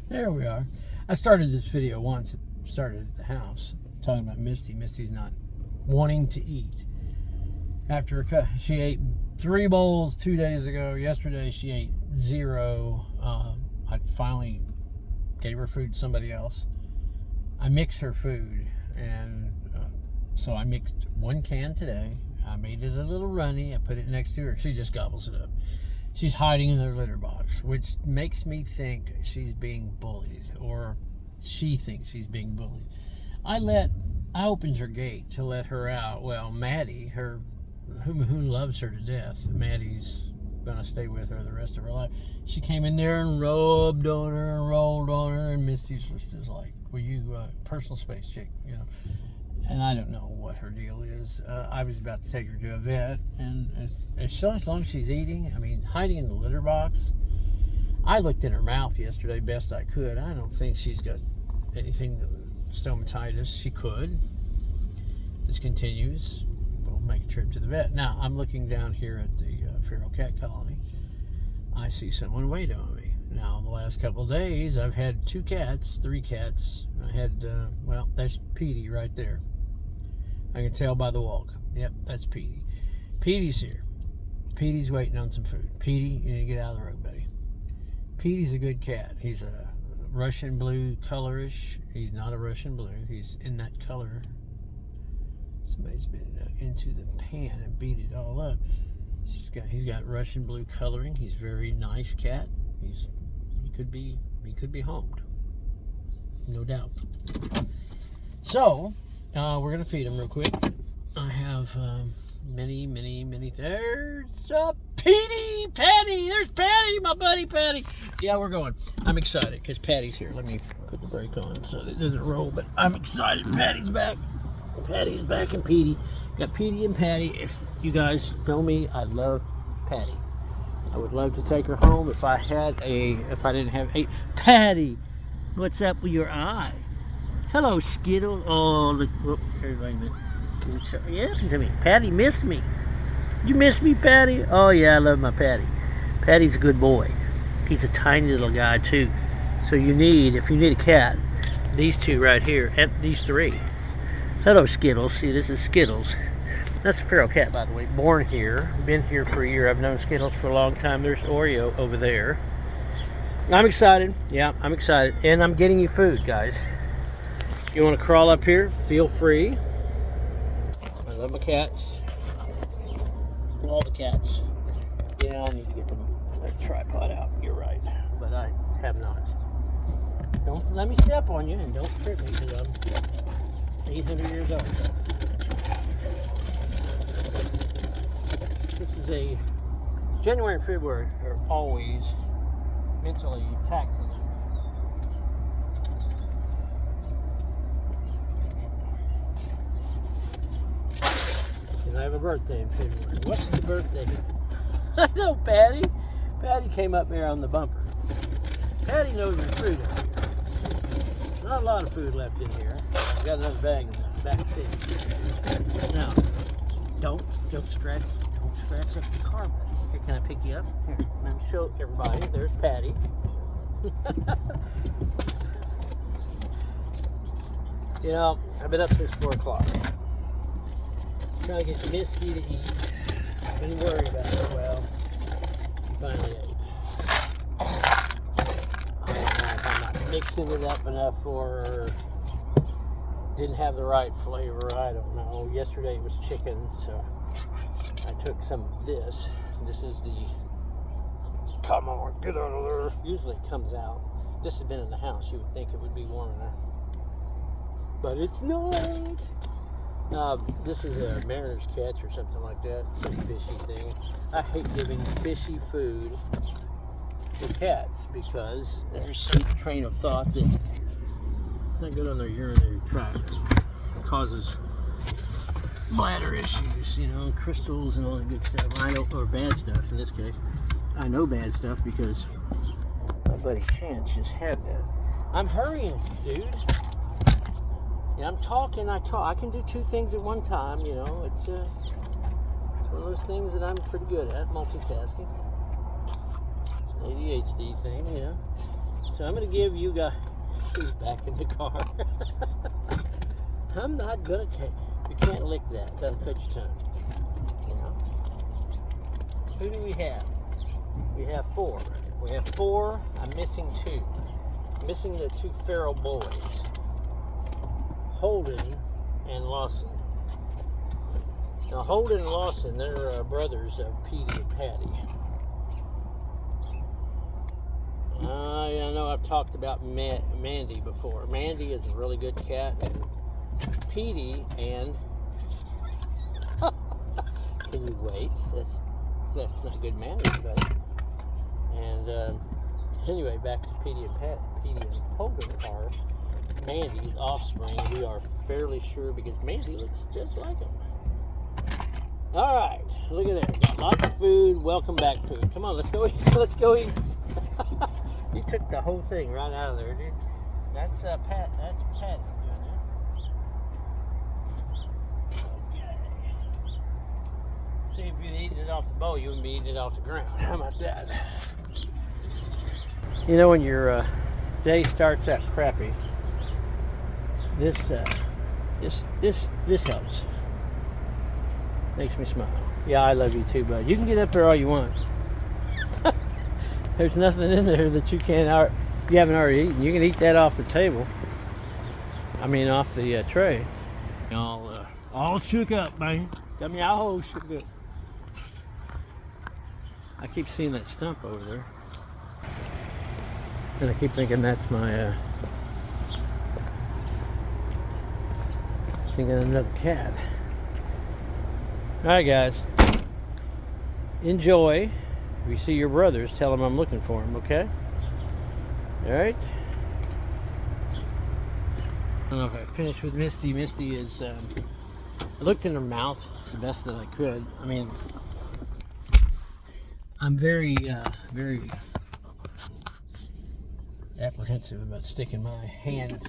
There we are. I started this video once. It started at the house talking about Misty. Misty's not wanting to eat. After she ate 3 bowls 2 days ago. Yesterday she ate 0. I finally gave her food to somebody else. I mix her food, and so I mixed 1 can today. I made it a little runny. I put it next to her. She just gobbles it up. She's hiding in her litter box, which makes me think she's being bullied, or she thinks she's being bullied. I opened her gate to let her out. Well, Maddie, who loves her to death, Maddie's gonna stay with her the rest of her life. She came in there and rubbed on her and rolled on her, and Misty's just like, "Well, you personal space chick, you know." And I don't know what her deal is. I was about to take her to a vet, and as long as she's eating, I mean, hiding in the litter box. I looked in her mouth yesterday best I could. I don't think she's got anything, stomatitis. She could. This continues. We'll make a trip to the vet. Now, I'm looking down here at the feral cat colony. I see someone waiting on me. Now, in the last couple of days, I've had 3 cats. I had, well, that's Petey right there. I can tell by the walk. Yep, that's Petey. Petey's here. Petey's waiting on some food. Petey, you need to get out of the road, buddy. Petey's a good cat. He's a Russian blue colorish. He's not a Russian blue. He's in that color. Somebody's been into the pan and beat it all up. He's got Russian blue coloring. He's a very nice cat. He could be homed, no doubt. So we're gonna feed him real quick. I have many. There's Patty. There's Patty, my buddy Patty. Yeah, we're going. I'm excited because Patty's here. Let me put the brake on so it doesn't roll. But I'm excited. Patty's back. Patty's back, and Petey. Got Petey and Patty. If you guys know me, I love Patty. I would love to take her home if I didn't have a Patty. What's up with your eye? Hello, Skittle. Oh, look. Whoop, wait a minute. Yeah, listen to me. Patty missed me. You miss me, Patty? Oh, yeah, I love my Patty. Patty's a good boy. He's a tiny little guy, too. So if you need a cat, these 2 right here, and these 3. Hello, Skittles. See, this is Skittles. That's a feral cat, by the way. Born here. Been here for a year. I've known Skittles for a long time. There's Oreo over there. I'm excited. Yeah, I'm excited. And I'm getting you food, guys. You want to crawl up here? Feel free. I love my cats. All the cats. Yeah, I need to get the tripod out. You're right. But I have not. Don't let me step on you, and don't trip me, because I'm 800 years old. This is a January and February are always mentally taxing. Because I have a birthday in February. What's the birthday? I know, Patty. Patty came up here on the bumper. Patty knows there's food up here. Not a lot of food left in here. I've got another bag in the back seat. Now, don't scratch up the car, buddy. Here, can I pick you up? Here, let me show everybody. There's Patty. You know, I've been up since 4 o'clock. Trying to get Misty to eat. I've been worried about it. Well, she finally ate. I don't know if I'm not mixing it up enough for her. Didn't have the right flavor. I don't know. Yesterday it was chicken, so I took some of this. This is the, come on, get out of there. Usually it comes out. This has been in the house. You would think it would be warm enough, but it's not. This is a Mariner's Catch or something like that. Some fishy thing. I hate giving fishy food to cats because there's some train of thought that not good on their urinary tract. It causes bladder issues, you know, crystals and all that good stuff. Or bad stuff in this case. I know bad stuff because my buddy Chance just had that. I'm hurrying, dude. Yeah, I'm talking, I can do 2 things at one time, you know. It's one of those things that I'm pretty good at, multitasking. It's an ADHD thing, you know. So I'm going to give you guys... He's back in the car. I'm not going to take... You can't lick that. That'll cut your tongue. You know? Who do we have? We have 4. We have 4. I'm missing 2. I'm missing the 2 feral boys. Holden and Lawson. Now, Holden and Lawson, they're brothers of Petey and Patty. I know I've talked about Mandy before. Mandy is a really good cat, and Petey and... Can you wait? That's not good manners, buddy. And anyway, back to Petey and Holden are Mandy's offspring. We are fairly sure because Mandy looks just like him. All right, look at that. Got lots of food. Welcome back food. Come on, let's go eat. Let's go eat. You took the whole thing right out of there, dude. That's Pat. That's Pat doing that. Okay. See, if you'd eaten it off the bowl, you wouldn't be eating it off the ground. How about that? You know, when your day starts out crappy, this helps. Makes me smile. Yeah, I love you too, bud. You can get up there all you want. There's nothing in there that you haven't already eaten. You can eat that off the table. I mean, off the tray. All shook up, man. Got me all shook up. I keep seeing that stump over there. And I keep thinking that's my, thinking another cat. Alright, guys. Enjoy. If you see your brothers, tell them I'm looking for them, okay? Alright? I don't know if I finished with Misty. Misty is, I looked in her mouth the best that I could. I mean, I'm very apprehensive about sticking my hand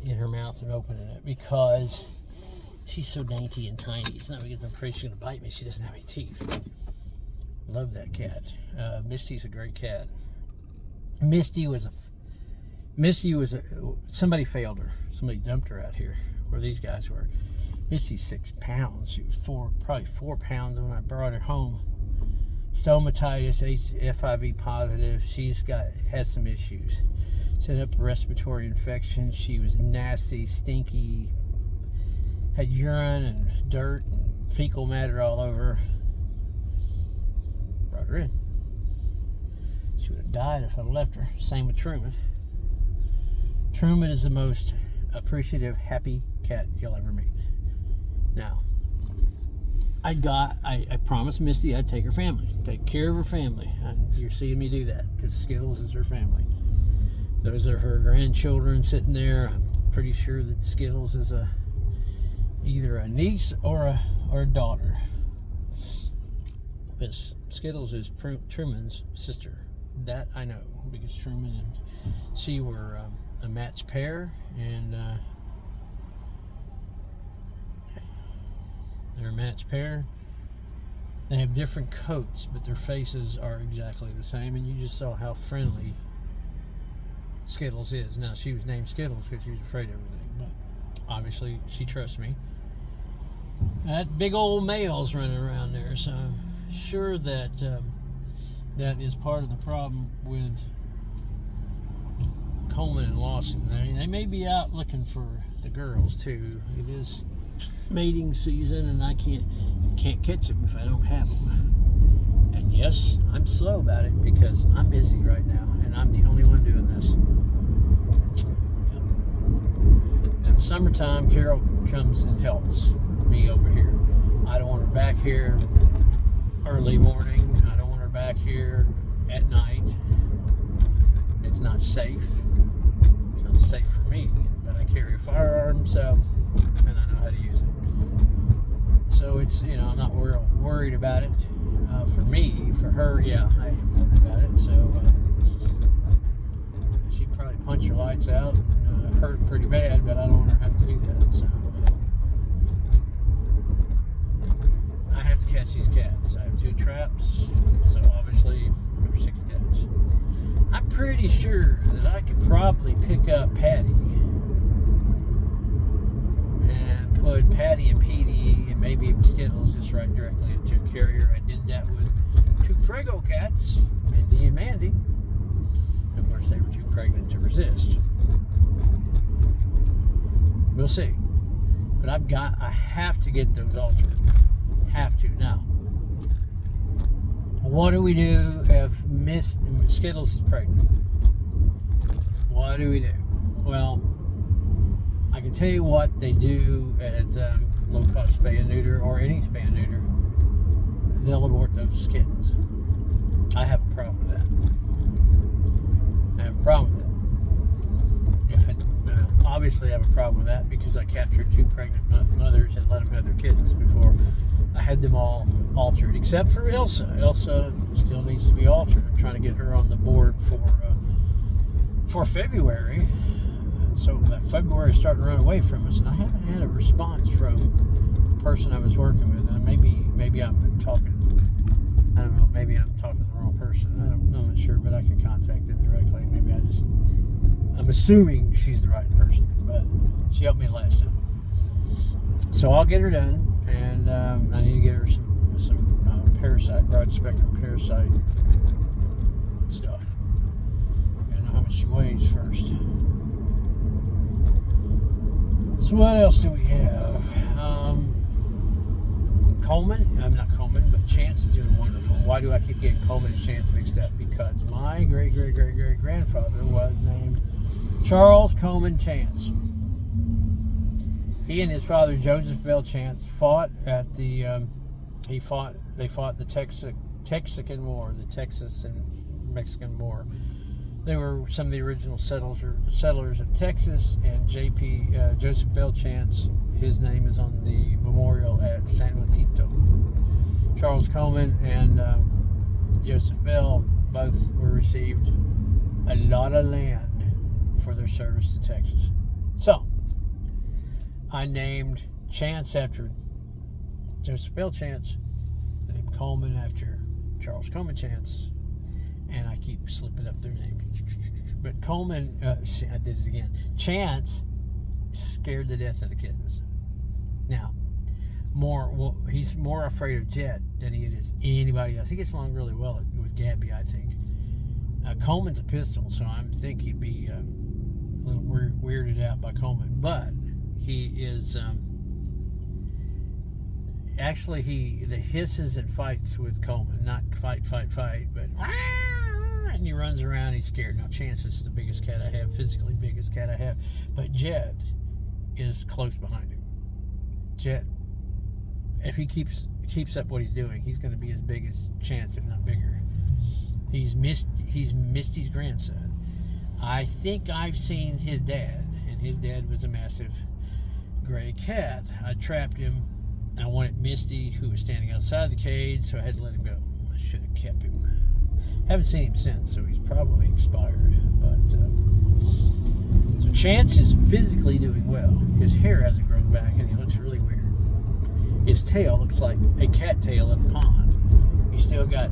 in her mouth and opening it because she's so dainty and tiny. It's not because I'm afraid she's going to bite me. She doesn't have any teeth. Love that cat. Misty's a great cat. Somebody failed her. Somebody dumped her out here where these guys were. Misty's 6 pounds. She was probably 4 pounds when I brought her home. Stomatitis, FIV positive. She's had some issues. Set up a respiratory infection. She was nasty, stinky, had urine and dirt and fecal matter all over. Brought her in. She would have died if I'd left her. Same with Truman. Truman is the most appreciative, happy cat you'll ever meet. Now, I promised Misty I'd take her family, take care of her family. And you're seeing me do that because Skittles is her family. Those are her grandchildren sitting there. I'm pretty sure that Skittles is either a niece or a daughter. But Skittles is Truman's sister. That I know because Truman and she were a matched pair, and they're a matched pair. They have different coats, but their faces are exactly the same, and you just saw how friendly Skittles is. Now, she was named Skittles because she was afraid of everything, but obviously she trusts me. That big old male's running around there, so I'm sure that that is part of the problem with Coleman and Lawson. I mean, they may be out looking for the girls too. It is mating season, and I can't catch them if I don't have them. And yes, I'm slow about it because I'm busy right now, and I'm the only one doing this. In summertime, Carol comes and helps me over here. I don't want her back here early morning. I don't want her back here at night. It's not safe. It's not safe for me, but I carry a firearm, so, and I know how to use it. So it's, I'm not real worried about it. For me, for her, yeah, I am worried about it. So she'd probably punch her lights out and hurt pretty bad, but I don't want her to have to do that. So I have to catch these cats. I have 2 traps, so obviously there's 6 cats. I'm pretty sure that I could probably pick up Patty and put Patty and PD and maybe even Skittles just right directly into a carrier. I did that with 2 Prego cats, Mindy and Mandy. Of course, they were too pregnant to resist. We'll see. But I have to get those altered. Have to. Now, what do we do if Skittles is pregnant? What do we do? Well, I can tell you what they do at low-cost spay and neuter or any spay and neuter. They'll abort those kittens. I have a problem with that. I have a problem with that. Obviously, I have a problem with that because I captured 2 pregnant mothers and let them have their kittens before I had them all altered, except for Elsa. Elsa still needs to be altered. I'm trying to get her on the board for February. So that February is starting to run away from us, and I haven't had a response from the person I was working with. And maybe I'm talking. I don't know. Maybe I'm talking to the wrong person. I'm not sure, but I can contact them directly. Maybe I'm assuming she's the right person, but she helped me last time. So I'll get her done, and I need to get her some parasite, broad spectrum parasite stuff. I don't know how much she weighs first. So what else do we have? Coleman, but Chance is doing wonderful. Why do I keep getting Coleman and Chance mixed up? Because my great-great-great-great-grandfather was named Charles Coleman Chance. He and his father, Joseph Bell Chance, fought at the they fought the Texican War, the Texas and Mexican War. They were some of the original settlers of Texas, and Joseph Bell Chance, his name is on the memorial at San Juancito. Charles Coleman and Joseph Bell both were received a lot of land for their service to Texas. So, I named Chance after Joseph Bell Chance, I named Coleman after Charles Coleman Chance, and I keep slipping up their name. But Coleman, I did it again. Chance scared the death of the kittens. Now, he's more afraid of Jet than he is anybody else. He gets along really well with Gabby, I think. Coleman's a pistol, so I think he'd be a little weirded out by Coleman. But he is actually the hisses and fights with Coleman, not fight, but and he runs around. He's scared. Now Chance is the biggest cat I have, physically biggest cat I have, but Jet is close behind him. Jet, if he keeps up what he's doing, he's going to be as big as Chance, if not bigger. He's Misty's grandson. I think I've seen his dad, and his dad was a massive gray cat. I trapped him. I wanted Misty, who was standing outside the cage, so I had to let him go. I should have kept him. Haven't seen him since, so he's probably expired. But so Chance is physically doing well. His hair hasn't grown back, and he looks really weird. His tail looks like a cat tail in a pond. He's still got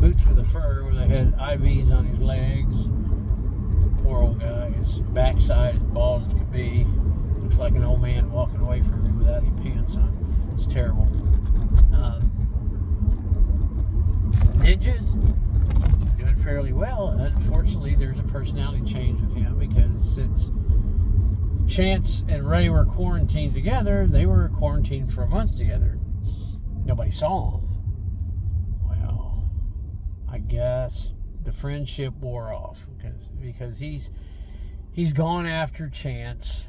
boots with a fur where they had IVs on his legs. Poor old guy. His backside is bald as could be. Looks like an old man walking away from him without any pants on. It's terrible. Ninjas doing fairly well. Unfortunately, there's a personality change with him because since Chance and Ray were quarantined together, they were quarantined for a month together. Nobody saw them. Well, I guess the friendship wore off because he's gone after Chance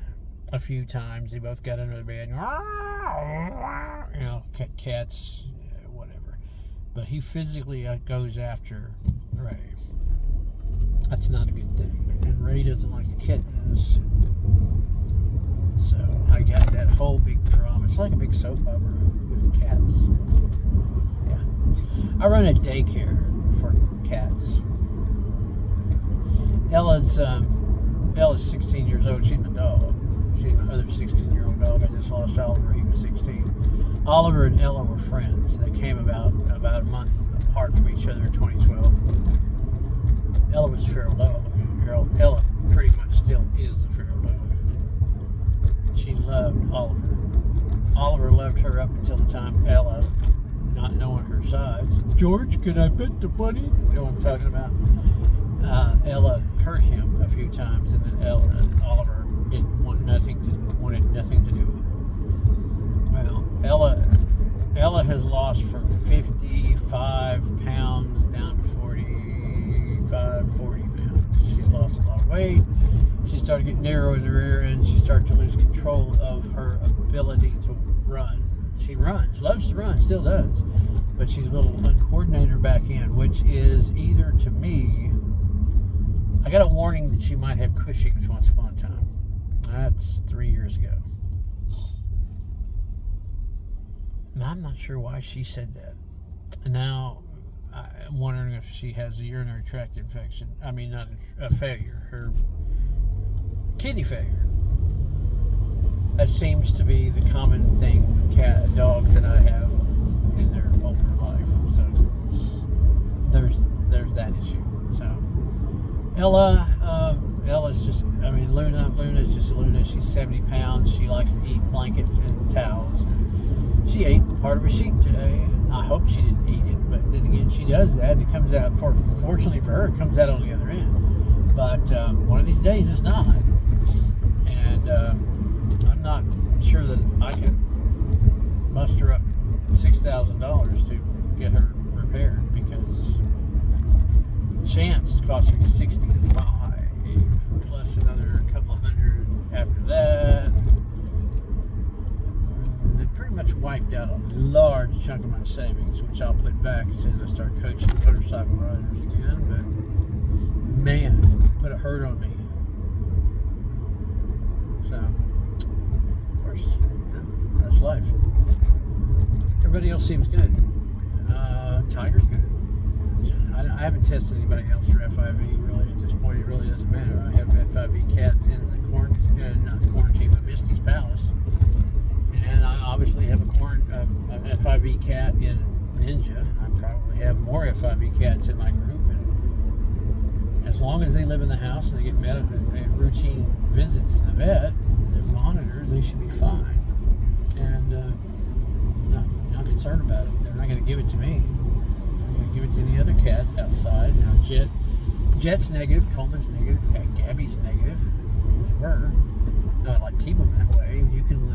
a few times. They both got under the bed. Cats, whatever. But he physically goes after Ray. That's not a good thing. And Ray doesn't like the kittens. So I got that whole big drama. It's like a big soap opera with cats. Yeah. I run a daycare for cats. Ella's 16 years old. She's my dog. She's my other 16-year-old dog. I just lost Oliver. He was 16. Oliver and Ella were friends. They came about a month apart from each other in 2012. Ella was feral dog. Ella pretty much still is a feral dog. She loved Oliver. Oliver loved her up until the time Ella, not knowing her size. George, can I pet the bunny? You know what I'm talking about? Ella hurt him a few times, and then Oliver wanted nothing to do with it. Well, Ella has lost from 55 pounds down to 40 pounds. She's lost a lot of weight. She started getting narrow in the rear end. She started to lose control of her ability to run. She runs, loves to run, still does. But she's a little uncoordinated back end, which is either, to me, I got a warning that she might have Cushing's once upon a time. That's 3 years ago. And I'm not sure why she said that. And now I'm wondering if she has a urinary tract infection. I mean, not a failure. Her kidney failure. That seems to be the common thing with dogs that I have in their older life. So there's that issue. So Ella's just, I mean, Luna's just Luna. She's 70 pounds. She likes to eat blankets and towels. And she ate part of a sheep today. And I hope she didn't eat it. But then again, she does that. And it comes out, fortunately for her, it comes out on the other end. But one of these days it's not. And I'm not sure that I can muster up $6,000 to get her repaired, because Chance cost me $65 plus another couple hundred after that. They pretty much wiped out a large chunk of my savings, which I'll put back as soon as I start coaching motorcycle riders again. But man, put a hurt on me. So, of course, that's life. Everybody else seems good. Tiger's good. I haven't tested anybody else for FIV, really. At this point, it really doesn't matter. I have FIV cats in the quarantine, but Misty's Palace. And I obviously have an FIV cat in Ninja, and I probably have more FIV cats in my group. And as long as they live in the house and they get routine visits to the vet, they're monitored, they should be fine. And not concerned about it. They're not going to give it to me. They're going to give it to any other cat outside. You know, Jet's negative, Coleman's negative, Gabby's negative. They were. I like keep them that way.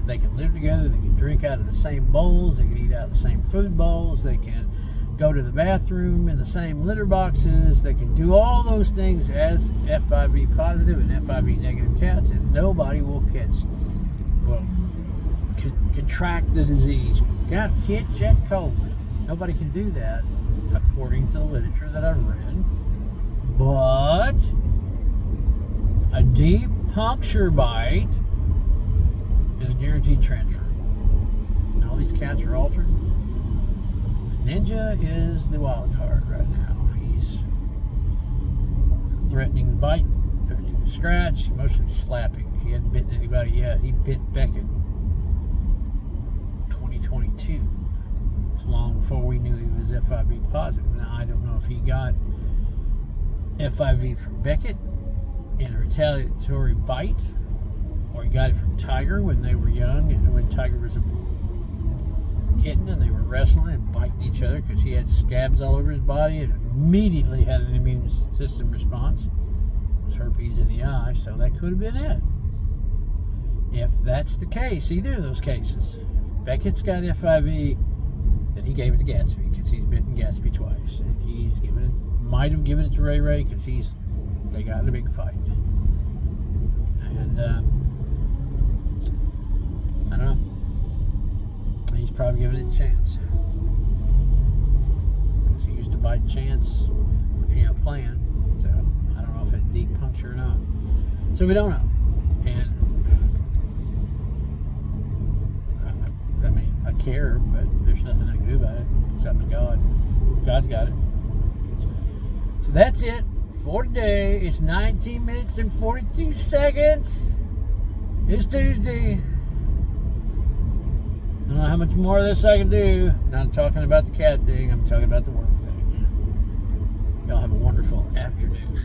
They can live together. They can drink out of the same bowls. They can eat out of the same food bowls. They can go to the bathroom in the same litter boxes. They can do all those things as FIV positive and FIV negative cats, and nobody will contract the disease. Got catch that cold. Nobody can do that, according to the literature that I've read. But a deep puncture bite is guaranteed transfer. And all these cats are altered. Ninja is the wild card right now. He's threatening to bite, threatening to scratch, mostly slapping. He hadn't bitten anybody yet. He bit Beckett 2022. It's long before we knew he was FIV positive. Now, I don't know if he got FIV from Beckett in a retaliatory bite, or he got it from Tiger when they were young, and when Tiger was a kitten and they were wrestling and biting each other because he had scabs all over his body and immediately had an immune system response. It was herpes in the eye, so that could have been it. If that's the case, either of those cases, if Beckett's got FIV, then he gave it to Gatsby because he's bitten Gatsby twice, and might have given it to Ray Ray because they got in a big fight. And I don't know. He's probably giving it a chance. Because he used to bite Chance, playing. So I don't know if it's deep puncture or not. So we don't know. And I care, but there's nothing I can do about it. It's up to God. God's got it. So that's it for today. It's 19 minutes and 42 seconds. It's Tuesday. I don't know how much more of this I can do. Not talking about the cat thing. I'm talking about the work thing. Y'all have a wonderful afternoon.